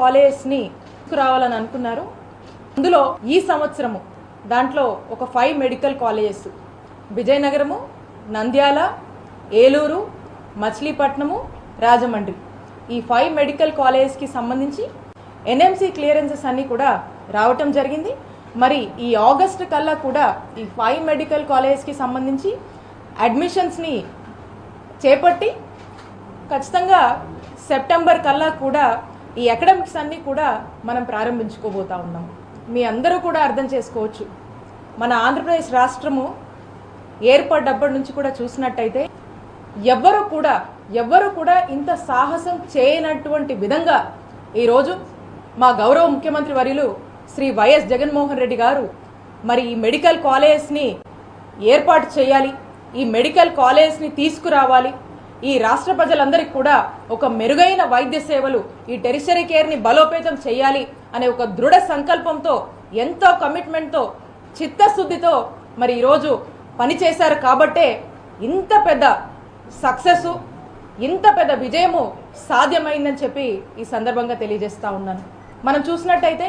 కాలేజెస్ని తీసుకురావాలని అనుకున్నారు. అందులో ఈ సంవత్సరము దాంట్లో ఒక 5 మెడికల్ కాలేజెస్ విజయనగరము, నంద్యాల, ఏలూరు, మచిలీపట్నము, రాజమండ్రి ఈ 5 మెడికల్ కాలేజెస్కి సంబంధించి ఎన్ఎంసీ క్లియరెన్సెస్ అన్నీ కూడా రావటం జరిగింది. మరి ఈ ఆగస్టు కల్లా కూడా ఈ 5 మెడికల్ కాలేజెస్కి సంబంధించి అడ్మిషన్స్ని చేపట్టి ఖచ్చితంగా సెప్టెంబర్ కల్లా కూడా ఈ అకాడమిక్స్ అన్నీ కూడా మనం ప్రారంభించుకోబోతా ఉన్నాం. మీ అందరూ కూడా అర్థం చేసుకోవచ్చు, మన ఆంధ్రప్రదేశ్ రాష్ట్రము ఏర్పడ్డప్పటి నుంచి కూడా చూసినట్టయితే ఎవ్వరు కూడా ఇంత సాహసం చేయనటువంటి విధంగా ఈరోజు మా గౌరవ ముఖ్యమంత్రి వర్యులు శ్రీ వైఎస్ జగన్మోహన్ రెడ్డి గారు మరి ఈ మెడికల్ కాలేజెస్ని ఏర్పాటు చేయాలి, ఈ మెడికల్ కాలేజెస్ని తీసుకురావాలి, ఈ రాష్ట్ర ప్రజలందరికీ కూడా ఒక మెరుగైన వైద్య సేవలు, ఈ టెరిషరీ కేర్ని బలోపేతం చేయాలి అనే ఒక దృఢ సంకల్పంతో, ఎంతో కమిట్మెంట్తో, చిత్తశుద్ధితో మరి ఈరోజు పనిచేశారు. కాబట్టే ఇంత పెద్ద సక్సెస్, ఇంత పెద్ద విజయము సాధ్యమైందని చెప్పి ఈ సందర్భంగా తెలియజేస్తా ఉన్నాను. మనం చూసినట్టయితే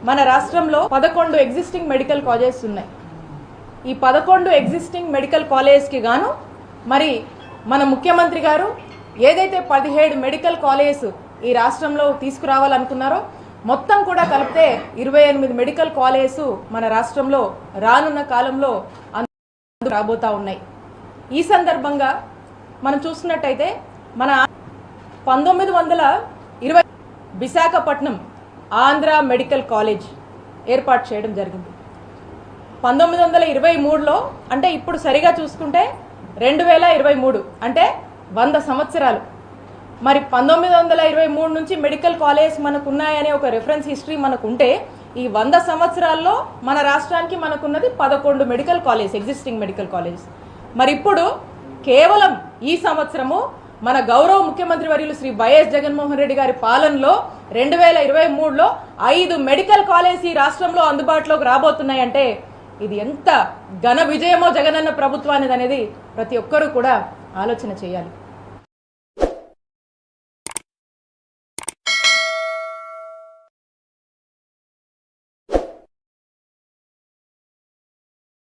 మన రాష్ట్రంలో 11 ఎగ్జిస్టింగ్ మెడికల్ కాలేజెస్ ఉన్నాయి. ఈ 11 ఎగ్జిస్టింగ్ మెడికల్ కాలేజెస్కి గాను మరి మన ముఖ్యమంత్రి గారు ఏదైతే 17 మెడికల్ కాలేజెస్ ఈ రాష్ట్రంలో తీసుకురావాలనుకున్నారో మొత్తం కూడా కలిపితే 28 మెడికల్ కాలేజెస్ మన రాష్ట్రంలో రానున్న కాలంలో రాబోతా ఉన్నాయి. ఈ సందర్భంగా మనం చూసినట్టయితే మన 1920 విశాఖపట్నం ఆంధ్ర మెడికల్ కాలేజ్ ఏర్పాటు చేయడం జరిగింది. 1923లో అంటే ఇప్పుడు సరిగా చూసుకుంటే 2023 అంటే 100 సంవత్సరాలు. మరి 1923 నుంచి మెడికల్ కాలేజ్ మనకు ఉన్నాయనే ఒక రెఫరెన్స్ హిస్టరీ మనకు ఉంటే ఈ 100 సంవత్సరాల్లో మన రాష్ట్రానికి మనకున్నది 11 medical college, existing medical college. మరి ఇప్పుడు కేవలం ఈ సంవత్సరము మన గౌరవ ముఖ్యమంత్రి వర్యులు శ్రీ వైఎస్ జగన్మోహన్ రెడ్డి గారి పాలనలో 2023లో 5 మెడికల్ కాలేజ్ ఈ రాష్ట్రంలో అందుబాటులోకి రాబోతున్నాయంటే ఇది ఎంత ఘన విజయమో జగనన్న ప్రభుత్వానికి అనేది ప్రతి ఒక్కరూ కూడా ఆలోచన చేయాలి.